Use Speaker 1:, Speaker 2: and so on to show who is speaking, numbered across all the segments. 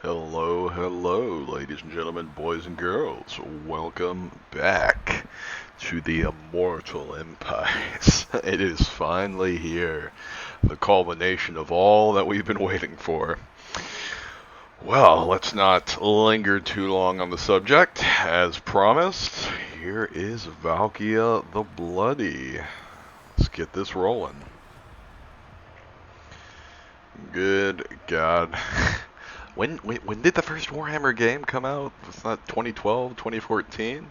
Speaker 1: Hello, hello, ladies and gentlemen, boys and girls. Welcome back to the Immortal Empires. It is finally here, the culmination of all that we've been waiting for. Well, let's not linger too long on the subject. As promised, here is Valkia the Bloody. Let's get this rolling. Good God. When did the first Warhammer game come out? Was that 2012, 2014?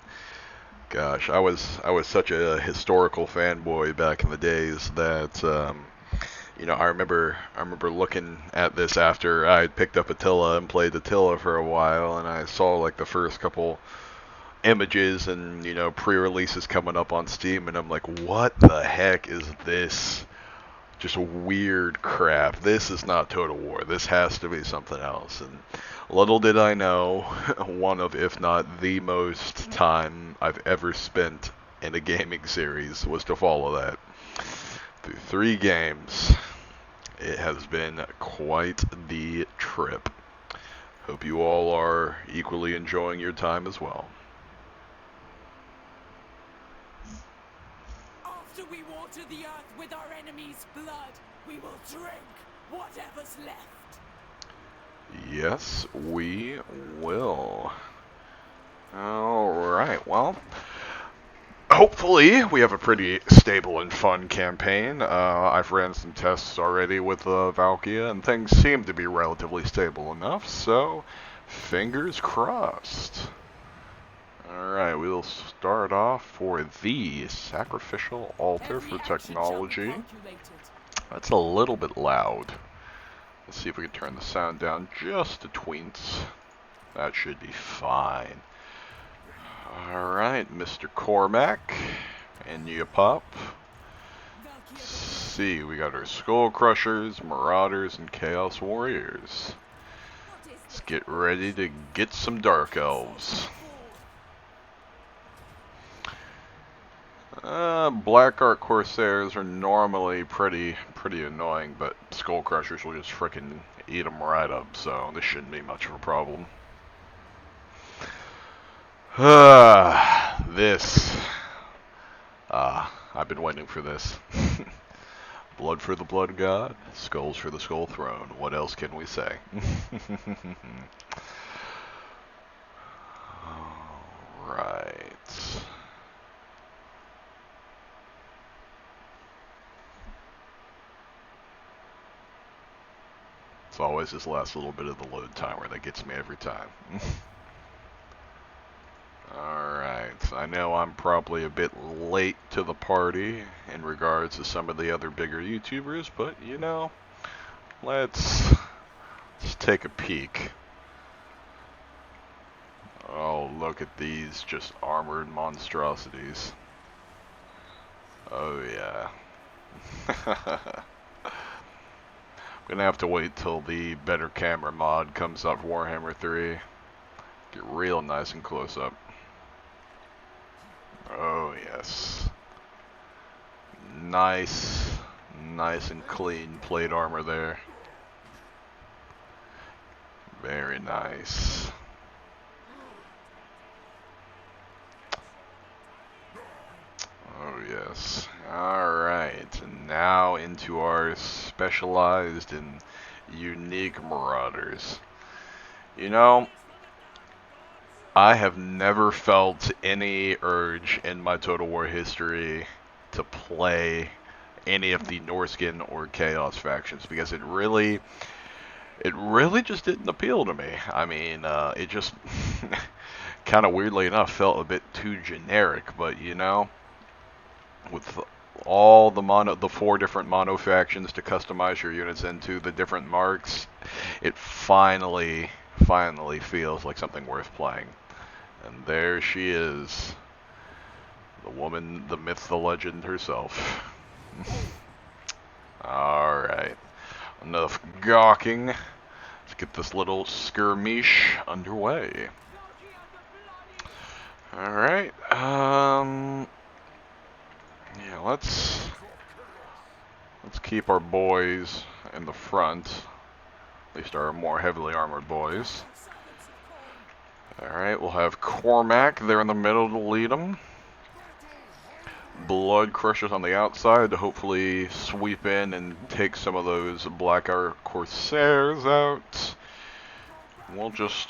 Speaker 1: Gosh, I was such a historical fanboy back in the days that I remember looking at this after I had picked up Attila and played Attila for a while, and I saw like the first couple images and pre-releases coming up on Steam, and I'm like, what the heck is this? Just weird crap. This is not Total War. This has to be something else. And little did I know, one of, if not the most time I've ever spent in a gaming series was to follow that. Through 3 games, it has been quite the trip. Hope you all are equally enjoying your time as well.
Speaker 2: After we water the earth with our enemy's blood, we will drink whatever's left.
Speaker 1: Yes, we will. Alright, well, hopefully we have a pretty stable and fun campaign. I've ran some tests already with Valkia, and things seem to be relatively stable enough, so fingers crossed. Alright, we'll start off for the sacrificial altar for technology. That's a little bit loud. Let's see if we can turn the sound down just a tweens. That should be fine. Alright, Mr. Cormac, and you pop. Let's see, we got our Skull Crushers, Marauders, and Chaos Warriors. Let's get ready to get some Dark Elves. Black Art Corsairs are normally pretty annoying, but Skull Crushers will just frickin' eat them right up, so this shouldn't be much of a problem. I've been waiting for this. Blood for the Blood God, skulls for the Skull Throne. What else can we say? Alright. It's always this last little bit of the load timer that gets me every time. Alright, I know I'm probably a bit late to the party in regards to some of the other bigger YouTubers, but let's take a peek. Oh, look at these just armored monstrosities. Oh yeah. I'm gonna have to wait till the better camera mod comes up for Warhammer 3. Get real nice and close up. Oh yes. Nice and clean plate armor there. Very nice. Oh yes. Alright, and now into our specialized and unique Marauders. I have never felt any urge in my Total War history to play any of the Norskin or Chaos factions because it really just didn't appeal to me. I mean, it just kind of weirdly enough felt a bit too generic, but with all the 4 different mono factions to customize your units into the different marks, it finally feels like something worth playing. And there she is, the woman, the myth, the legend herself. Alright, enough gawking. Let's get this little skirmish underway. Alright, yeah, let's keep our boys in the front. least our more heavily armored boys. Alright, we'll have Cormac there in the middle to lead them. Blood Crushers on the outside to hopefully sweep in and take some of those Black Ark Corsairs out. We'll just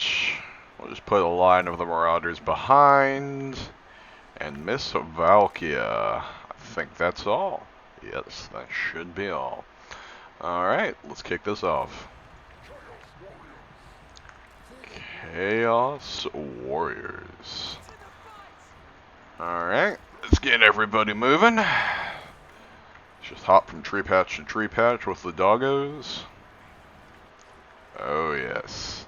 Speaker 1: put a line of the Marauders behind and Miss Valkia. I think that's all. Yes, that should be all. Alright, let's kick this off. Chaos Warriors. Alright, let's get everybody moving. Just hop from tree patch to tree patch with the doggos. Oh yes.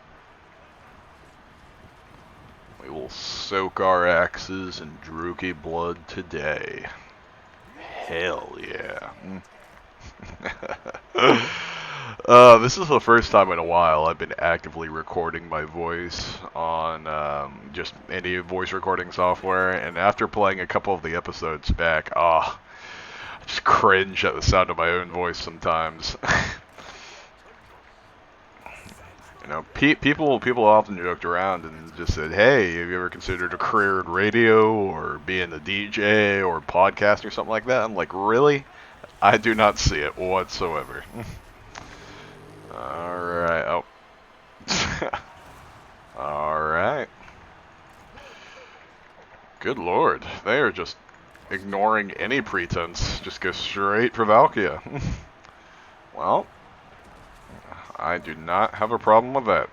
Speaker 1: We will soak our axes in Druchii blood today. Hell yeah. This is the first time in a while I've been actively recording my voice on just any voice recording software, and after playing a couple of the episodes back, I just cringe at the sound of my own voice sometimes. You know, people often joked around and just said, "Hey, have you ever considered a career in radio or being a DJ or podcast or something like that?" I'm like, really? I do not see it whatsoever. Alright, oh. Alright. Good lord, they are just ignoring any pretense. Just go straight for Valkia. Well, I do not have a problem with that.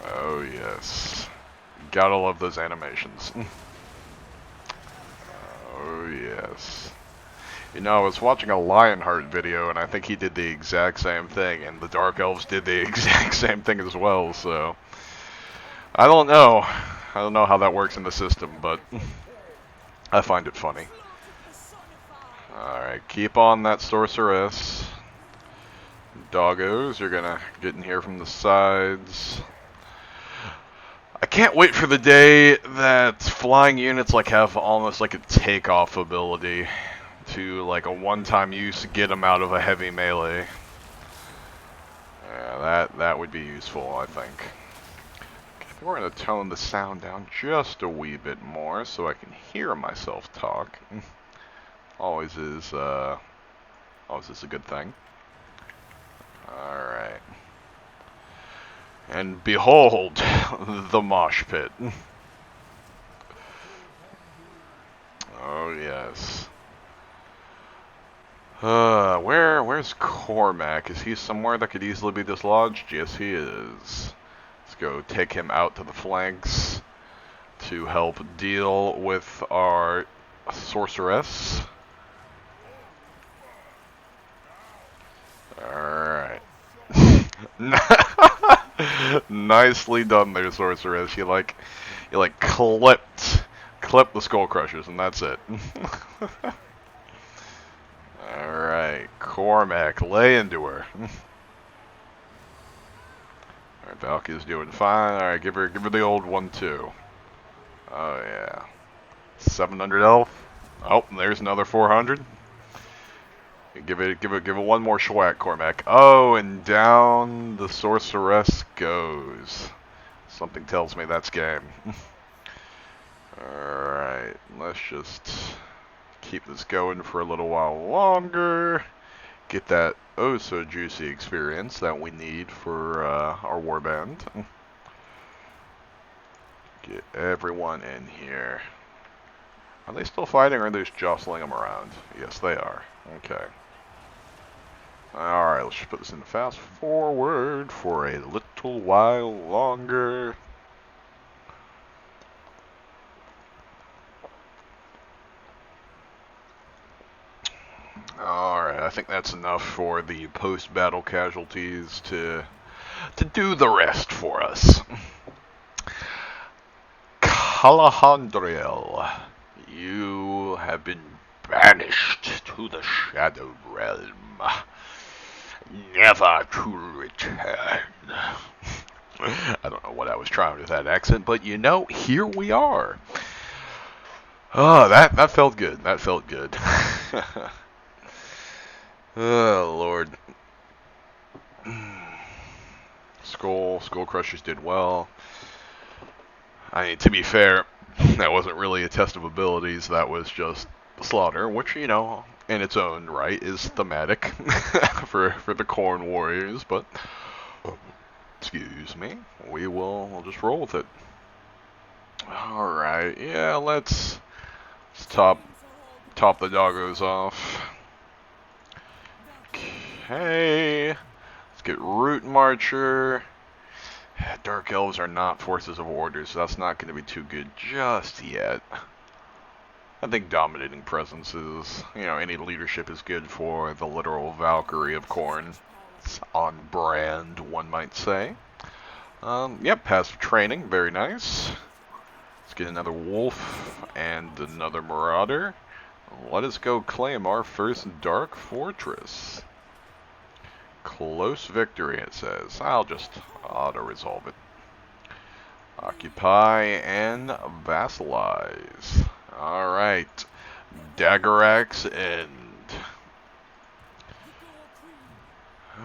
Speaker 1: Oh yes. Gotta love those animations. Oh yes. You know, I was watching a Lionheart video, and I think he did the exact same thing, and the Dark Elves did the exact same thing as well, so... I don't know. I don't know how that works in the system, but... I find it funny. Alright, keep on that Sorceress. Doggos, you're gonna get in here from the sides. I can't wait for the day that flying units like have almost like a takeoff ability to like a one-time use to get them out of a heavy melee. Yeah, that would be useful, I think. Okay, we're gonna tone the sound down just a wee bit more so I can hear myself talk. Always is a good thing. All right. And behold, the mosh pit. Oh yes. Where's Cormac? Is he somewhere that could easily be dislodged? Yes, he is. Let's go take him out to the flanks to help deal with our sorceress. Alright. Nicely done there, sorceress. You clipped the skull crushers, and that's it. Alright, Cormac, lay into her. Alright, Valky's doing fine. Alright, give her the old one too. Oh yeah. 700 health. Oh, there's another 400. Give it one more schwack, Cormac. Oh, and down the sorceress goes. Something tells me that's game. Alright, let's just keep this going for a little while longer. Get that oh so juicy experience that we need for our warband. Get everyone in here. Are they still fighting or are they just jostling them around? Yes, they are. Okay. Alright, let's just put this in fast forward for a little while longer. Alright, I think that's enough for the post-battle casualties to do the rest for us. Calahandriel, you have been banished to the Shadow Realm, never to return. I don't know what I was trying with that accent, but you know, here we are. Oh, that felt good. That felt good. Oh, Lord. Skull Crushers did well. I mean, to be fair, that wasn't really a test of abilities. That was just slaughter, which, you know, in its own right is thematic for the Corn Warriors. But excuse me, we'll just roll with it. All right, yeah, let's top the doggos off. Okay, let's get Root Marcher. Dark Elves are not Forces of Order, so that's not going to be too good just yet. I think Dominating Presence is, you know, any leadership is good for the literal Valkyrie of Khorne. It's on brand, one might say. Yep, passive training, very nice. Let's get another Wolf and another Marauder. Let us go claim our first Dark Fortress. Close victory, it says. I'll just auto-resolve it. Occupy and vassalize. Alright. Dagger Axe End.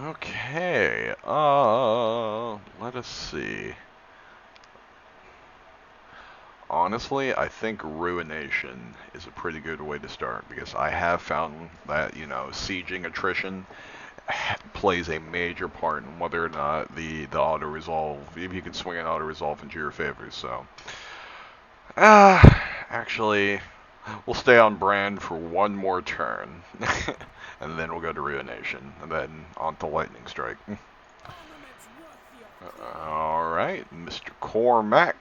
Speaker 1: Okay. Let us see. Honestly, I think Ruination is a pretty good way to start, because I have found that, you know, sieging attrition plays a major part in whether or not the auto-resolve, if you can swing an auto-resolve into your favor, so. Actually, we'll stay on brand for one more turn, and then we'll go to Ruination, and then on to Lightning Strike. Alright, Mr. Cormac.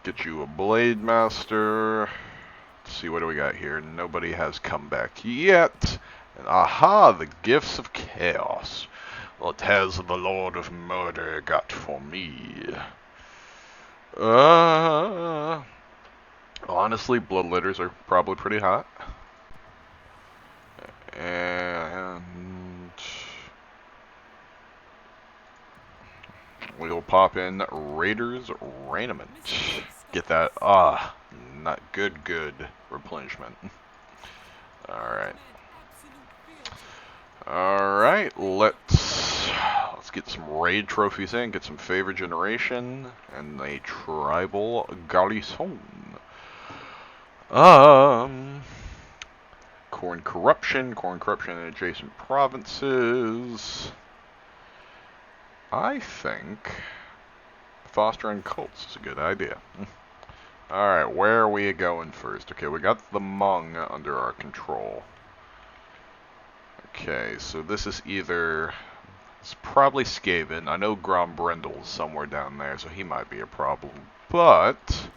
Speaker 1: Get you a Blade Master. Let's see, what do we got here? Nobody has come back yet. And aha, the Gifts of Chaos. What has the Lord of Murder got for me? Honestly, Bloodletters are probably pretty hot. And we'll pop in Raiders Raiment. Get that, not good replenishment. Alright. Alright, let's get some raid trophies in, get some favor generation, and a tribal garrison. Corn corruption in adjacent provinces. I think fostering cults is a good idea. Alright, where are we going first? Okay, we got the Hmong under our control. Okay, so this is either... It's probably Skaven. I know Grombrindle's somewhere down there, so he might be a problem. But...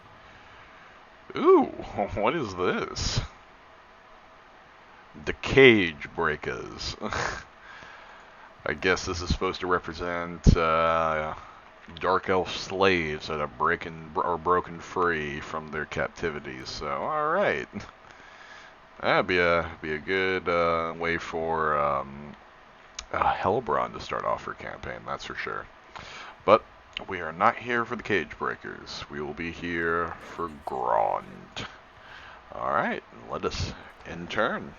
Speaker 1: Ooh, what is this? The Cage Breakers. I guess this is supposed to represent Dark Elf slaves that are broken free from their captivities. So, alright. That'd be a good way for Hellbrand to start off her campaign, that's for sure. But we are not here for the Cage Breakers. We will be here for Grond. Alright, let us in turn.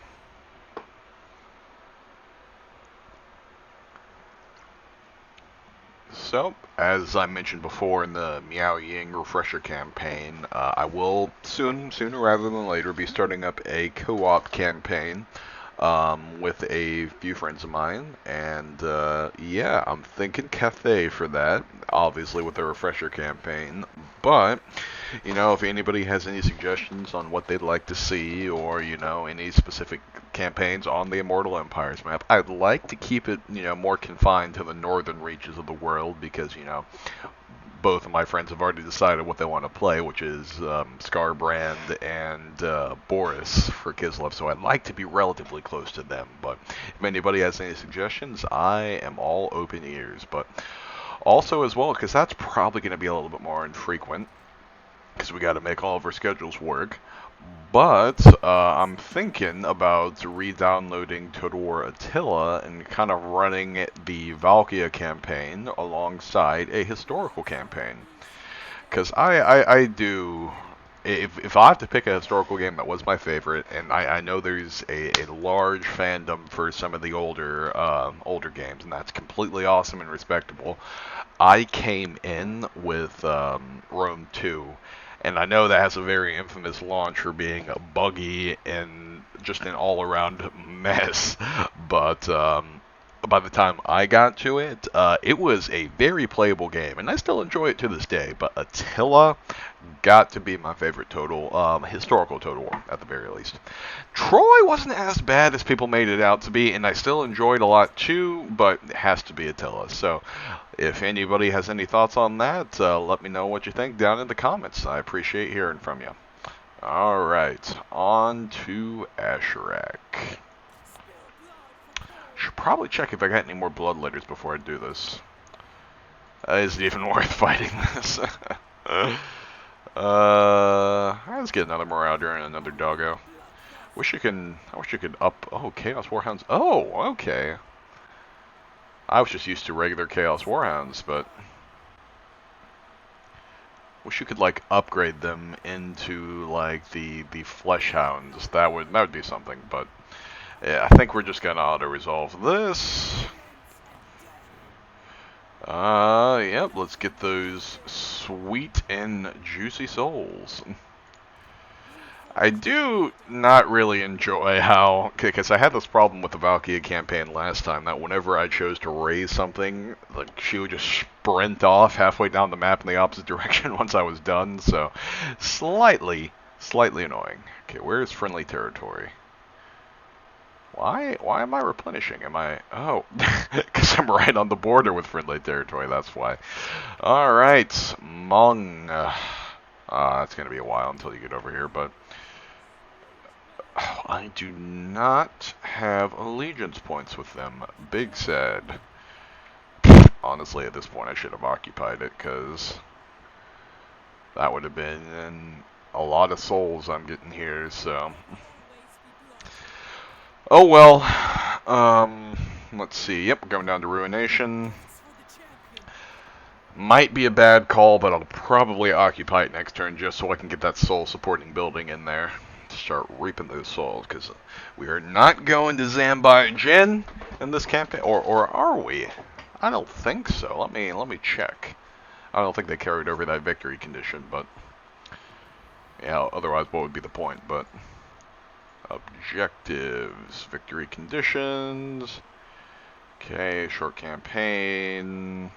Speaker 1: So, as I mentioned before in the Miao Ying refresher campaign, I will sooner rather than later, be starting up a co-op campaign with a few friends of mine, and yeah, I'm thinking Cathay for that, obviously with the refresher campaign, but, you know, if anybody has any suggestions on what they'd like to see, or, you know, any specific campaigns on the Immortal Empires map, I'd like to keep it, you know, more confined to the northern reaches of the world, because, you know, both of my friends have already decided what they want to play, which is Skarbrand and Boris for Kislev, so I'd like to be relatively close to them, but if anybody has any suggestions, I am all open ears. But also as well, because that's probably going to be a little bit more infrequent, because we got to make all of our schedules work, but I'm thinking about re-downloading Total War Attila and kind of running the Valkia campaign alongside a historical campaign. Because I do if I have to pick a historical game that was my favorite, and I know there's a large fandom for some of the older games, and that's completely awesome and respectable. I came in with Rome 2, and I know that has a very infamous launch for being a buggy and just an all-around mess, but by the time I got to it, it was a very playable game, and I still enjoy it to this day. But Attila got to be my favorite historical Total War at the very least. Troy wasn't as bad as people made it out to be, and I still enjoyed a lot too, but it has to be Attila. So if anybody has any thoughts on that, let me know what you think down in the comments. I appreciate hearing from you. Alright, on to Asherak. Should probably check if I got any more blood letters before I do this. Is it even worth fighting this? Let's get another Marauder and another Doggo. I wish you could up. Oh, Chaos Warhounds. Oh, okay. I was just used to regular Chaos Warhounds, but wish you could like upgrade them into like the Flesh Hounds. That would be something, but. Yeah, I think we're just gonna auto-resolve this. Yep, let's get those sweet and juicy souls. I do not really enjoy how, because I had this problem with the Valkia campaign last time, that whenever I chose to raise something, like she would just sprint off halfway down the map in the opposite direction once I was done, so slightly annoying. Okay, where's friendly territory? Why am I replenishing? Oh, because I'm right on the border with friendly territory, that's why. Alright, Hmong. That's going to be a while until you get over here, but I do not have allegiance points with them. Big sad. Honestly, at this point I should have occupied it, because that would have been a lot of souls I'm getting here, so... Oh well, let's see, yep, we're going down to Ruination. Might be a bad call, but I'll probably occupy it next turn just so I can get that soul supporting building in there. Start reaping those souls, because we are not going to Zambai Jin in this campaign, or are we? I don't think so. Let me check. I don't think they carried over that victory condition, but yeah, otherwise what would be the point, but... Objectives, victory conditions, okay, short campaign,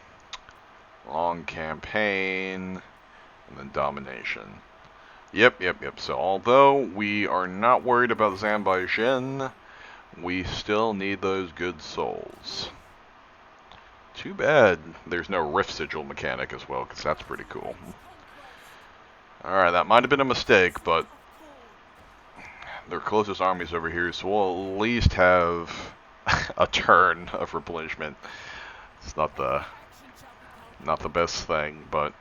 Speaker 1: long campaign, and then domination. Yep. So although we are not worried about Zambai Jin, we still need those good souls. Too bad there's no Rift Sigil mechanic as well, because that's pretty cool. Alright, that might have been a mistake, but their closest armies over here, so we'll at least have a turn of replenishment. It's not the best thing, but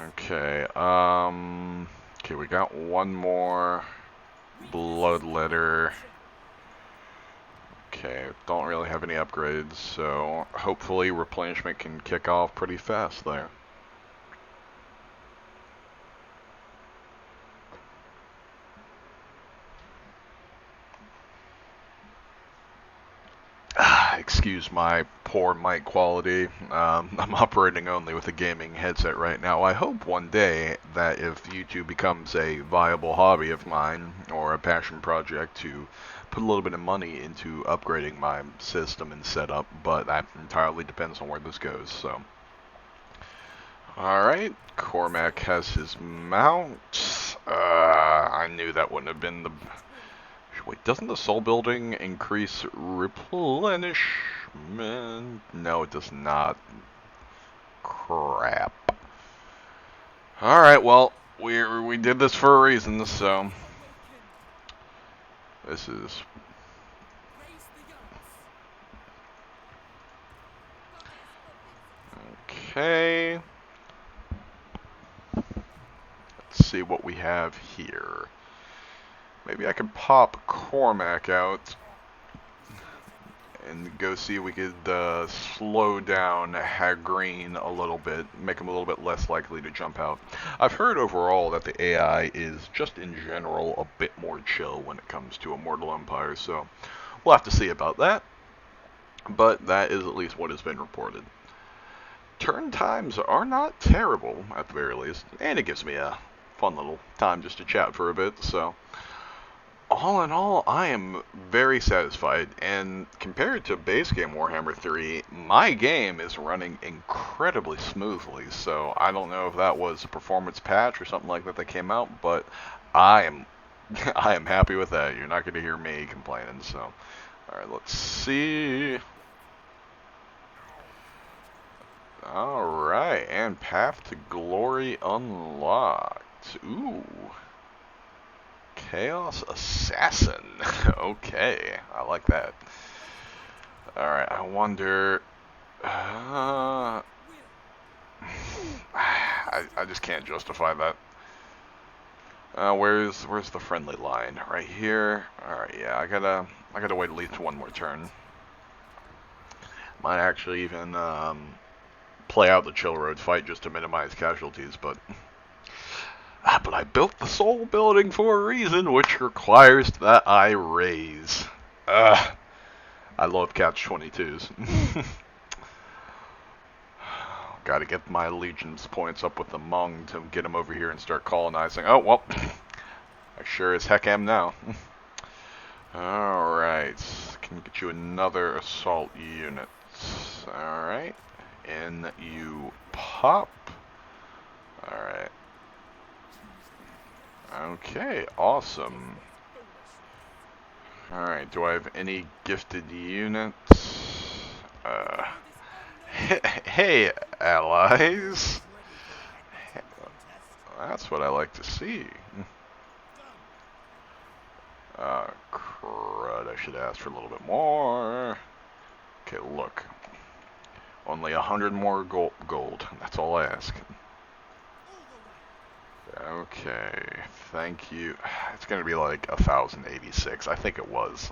Speaker 1: okay. Okay, we got one more blood letter. Okay, don't really have any upgrades, so hopefully replenishment can kick off pretty fast there. Excuse my poor mic quality. I'm operating only with a gaming headset right now. I hope one day that if YouTube becomes a viable hobby of mine or a passion project to put a little bit of money into upgrading my system and setup, but that entirely depends on where this goes. So, alright, Cormac has his mount. I knew that wouldn't have been the... Wait, doesn't the soul building increase replenishment? No, it does not. Crap. Alright, well, we did this for a reason, so... This is... Okay. Let's see what we have here. Maybe I can pop Cormac out and go see if we could slow down Hagreen a little bit, make him a little bit less likely to jump out. I've heard overall that the AI is just in general a bit more chill when it comes to Immortal Empires, so we'll have to see about that. But that is at least what has been reported. Turn times are not terrible, at the very least, and it gives me a fun little time just to chat for a bit, so all in all, I am very satisfied, and compared to base game Warhammer 3, my game is running incredibly smoothly, so I don't know if that was a performance patch or something like that that came out, but I am I am happy with that. You're not going to hear me complaining, so alright, let's see. Alright, and Path to Glory unlocked. Ooh. Chaos Assassin. Okay, I like that. Alright, I wonder... I just can't justify that. Where's the friendly line? Right here? Alright, yeah, I gotta wait at least one more turn. Might actually even play out the Chill Road fight just to minimize casualties, but I built the soul building for a reason, which requires that I raise. I love catch-22s. Gotta get my allegiance points up with the Hmong to get them over here and start colonizing. Oh, well, I sure as heck am now. Alright, can get you another assault unit. Alright, in you pop. Alright. Okay, awesome. Alright, do I have any gifted units? Hey, allies! That's what I like to see. Crud, I should ask for a little bit more. Okay, look. Only 100 more gold. That's all I ask. Okay, thank you. It's gonna be like 1,086. I think it was.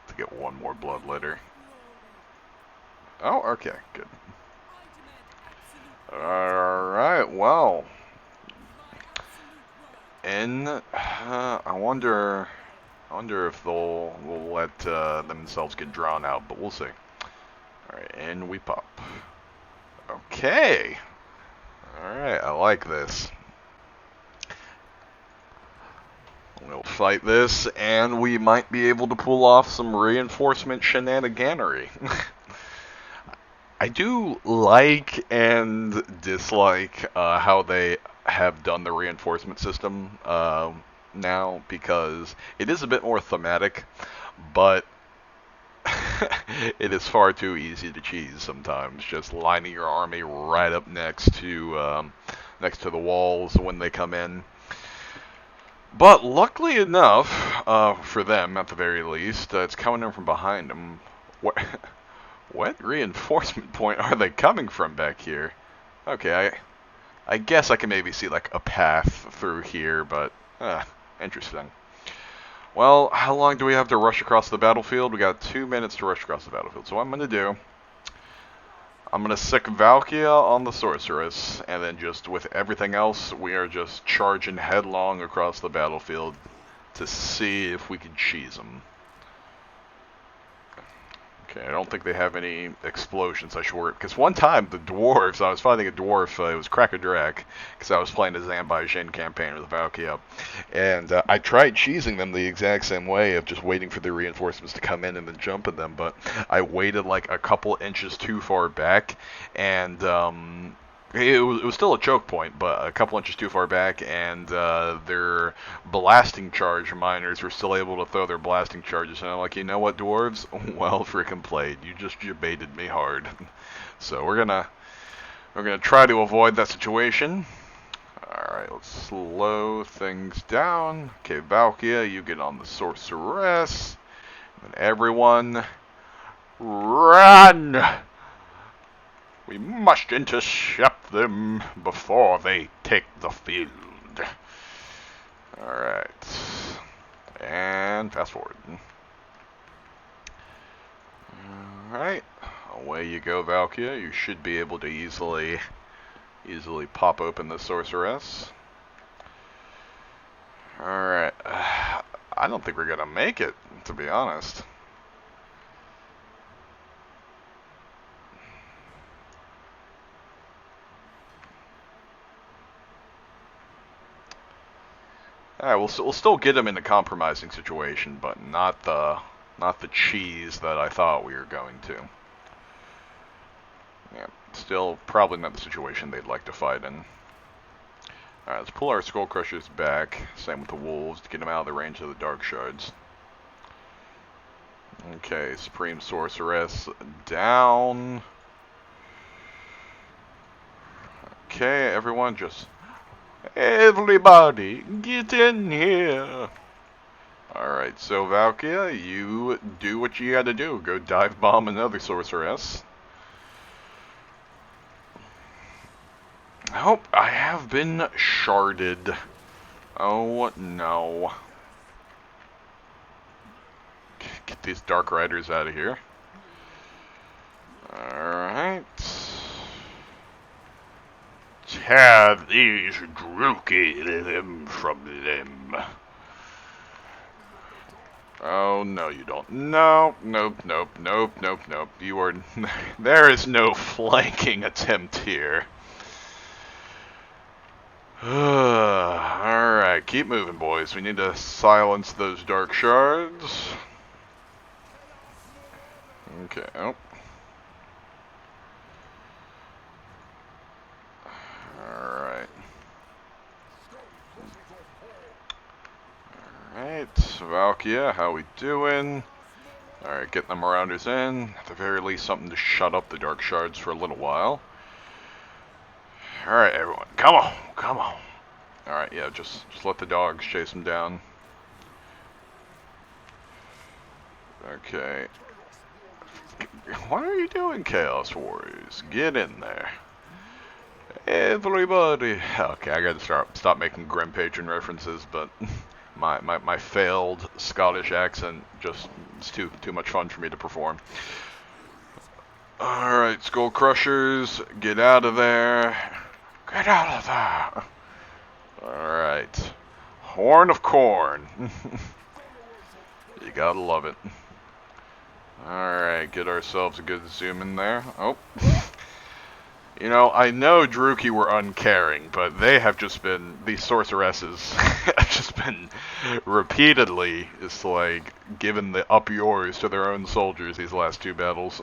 Speaker 1: To get one more blood litter. Oh, okay, good. Alright, well. I wonder if they'll let themselves get drawn out, but we'll see. Alright, and we pop. Okay. Alright, I like this. We'll fight this, and we might be able to pull off some reinforcement shenaniganery. I do like and dislike how they have done the reinforcement system now, because it is a bit more thematic, but it is far too easy to cheese sometimes, just lining your army right up next to the walls when they come in. But luckily enough, for them at the very least, it's coming in from behind them. What reinforcement point are they coming from back here? Okay, I guess I can maybe see like a path through here, but interesting. Well, how long do we have to rush across the battlefield? We got 2 minutes to rush across the battlefield. So what I'm going to do, I'm going to sick Valkia on the Sorceress, and then just with everything else, we are just charging headlong across the battlefield to see if we can cheese them. Okay, I don't think they have any explosions. I should worry, because one time the dwarves, I was fighting a dwarf, it was Crack-a-Drac, because I was playing the Zanbai Jin campaign with Valkia, and I tried cheesing them the exact same way of just waiting for the reinforcements to come in and then jumping them, but I waited like a couple inches too far back, and it was still a choke point, but a couple inches too far back, and their blasting charge miners were still able to throw their blasting charges. And I'm like, you know what, dwarves? Well, frickin' played. You just baited me hard. So we're gonna try to avoid that situation. All right, let's slow things down. Okay, Valkia, you get on the Sorceress, and everyone, run! We must intercept them before they take the field. Alright. And fast forward. Alright, away you go, Valkia. You should be able to easily pop open the sorceress. Alright, I don't think we're gonna make it, to be honest. Alright, we'll still get him in a compromising situation, but not the cheese that I thought we were going to. Yeah, still probably not the situation they'd like to fight in. Alright, let's pull our Skull Crushers back. Same with the Wolves, to get them out of the range of the Dark Shards. Okay, Supreme Sorceress down. Okay, everyone just... Everybody, get in here! Alright, so Valkia, you do what you gotta do. Go dive bomb another sorceress. Oh, I have been sharded. Oh, no. Get these Dark Riders out of here. Alright. Have these drooky them from them. Oh, no, you don't. No, nope, nope, nope, nope, nope. You are... There is no flanking attempt here. Alright, keep moving, boys. We need to silence those Dark Shards. Okay, oh. Alright. Alright, Valkia, how we doing? Alright, getting the Marauders in. At the very least, something to shut up the Dark Shards for a little while. Alright, everyone, come on, come on. Alright, yeah, just let the dogs chase them down. Okay. What are you doing, Chaos Warriors? Get in there. Everybody. Okay, I gotta stop making Grim Patron references, but my failed Scottish accent just is too much fun for me to perform. Alright, Skull Crushers, get out of there. Get out of there. Alright. Horn of Corn. You gotta love it. Alright, get ourselves a good zoom in there. Oh. You know, I know Druki were uncaring, but they have just been, these sorceresses have just been repeatedly, it's like, giving the up yours to their own soldiers these last two battles.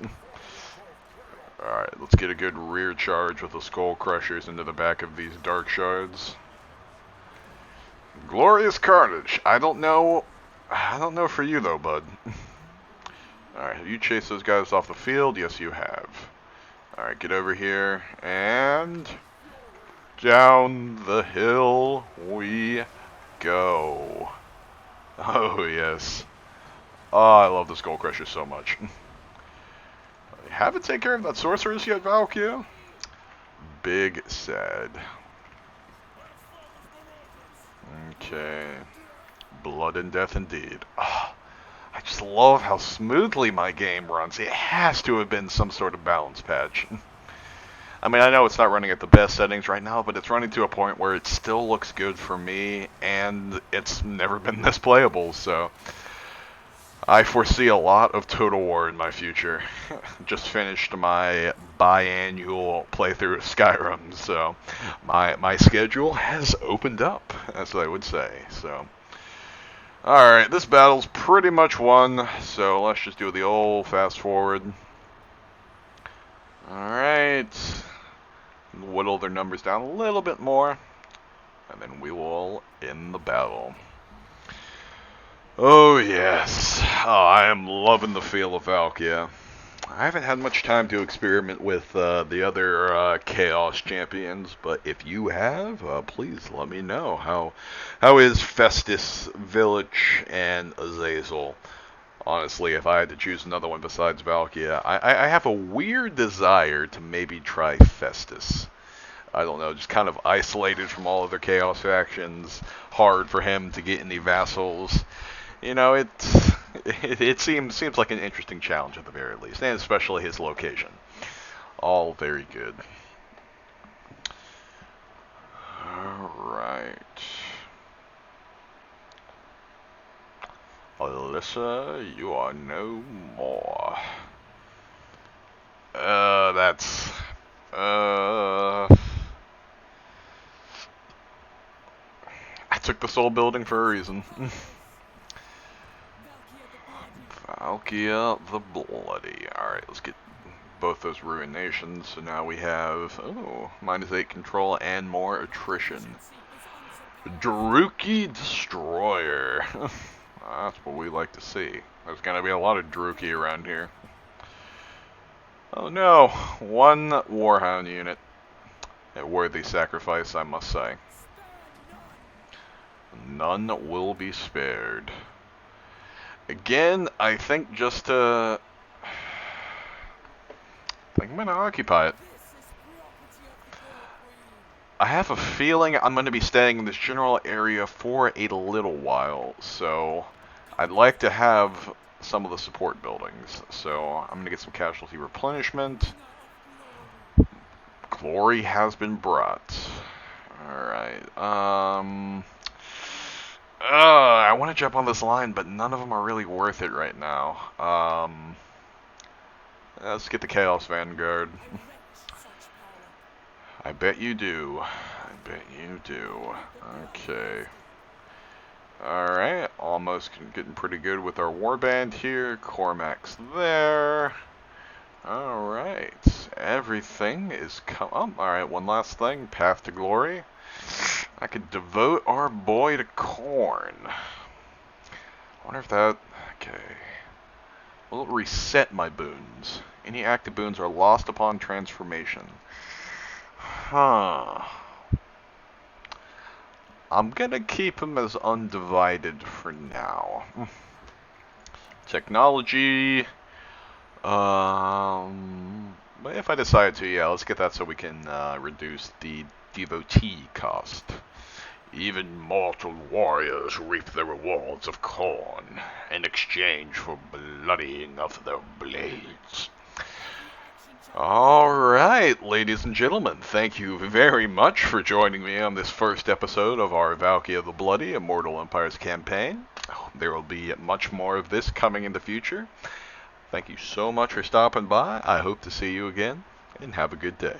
Speaker 1: Alright, let's get a good rear charge with the Skull Crushers into the back of these Dark Shards. Glorious Carnage. I don't know for you though, bud. Alright, have you chased those guys off the field? Yes, you have. Alright, get over here, and down the hill we go. Oh, yes. Oh, I love the Skull Crusher so much. Haven't taken care of that sorceress yet, Valkia? Big sad. Okay. Blood and death indeed. Oh, I just love how smoothly my game runs. It has to have been some sort of balance patch. I mean, I know it's not running at the best settings right now, but it's running to a point where it still looks good for me, and it's never been this playable, so... I foresee a lot of Total War in my future. Just finished my biannual playthrough of Skyrim, so my schedule has opened up, as I would say, so... Alright, this battle's pretty much won, so let's just do the old fast forward. Alright, whittle their numbers down a little bit more, and then we will end the battle. Oh yes, I am loving the feel of Valkia. I haven't had much time to experiment with the other Chaos champions, but if you have, please let me know. How is Festus, Village, and Azazel? Honestly, if I had to choose another one besides Valkia, I have a weird desire to maybe try Festus. I don't know, just kind of isolated from all other Chaos factions, hard for him to get any vassals. You know, it seems like an interesting challenge at the very least, and especially his location. All very good. Alright. Alyssa, you are no more. That's... I took the soul building for a reason. Valkia the Bloody. Alright, let's get both those ruinations. So now we have, -8 control and more attrition. Druki Destroyer. That's what we like to see. There's gonna be a lot of Druki around here. Oh no, one Warhound unit. A worthy sacrifice, I must say. None will be spared. Again, I think just to... I think I'm gonna occupy it. I have a feeling I'm going to be staying in this general area for a little while, so I'd like to have some of the support buildings. So I'm going to get some casualty replenishment. Glory has been brought. Alright, I want to jump on this line, but none of them are really worth it right now. Let's get the Chaos Vanguard. I bet you do. I bet you do. Okay. Alright, almost getting pretty good with our warband here. Cormac's there. Alright, everything is alright, one last thing. Path to Glory. I could devote our boy to Khorne. I wonder if that... Okay. Will it reset my boons? Any active boons are lost upon transformation. Huh. I'm gonna keep him as undivided for now. Technology. But if I decide to, yeah, let's get that so we can reduce the devotee cost. Even mortal warriors reap the rewards of Khorne in exchange for bloodying of their blades. Alright, ladies and gentlemen, thank you very much for joining me on this first episode of our Valkia the Bloody Immortal Empires campaign. There will be much more of this coming in the future. Thank you so much for stopping by. I hope to see you again, and have a good day.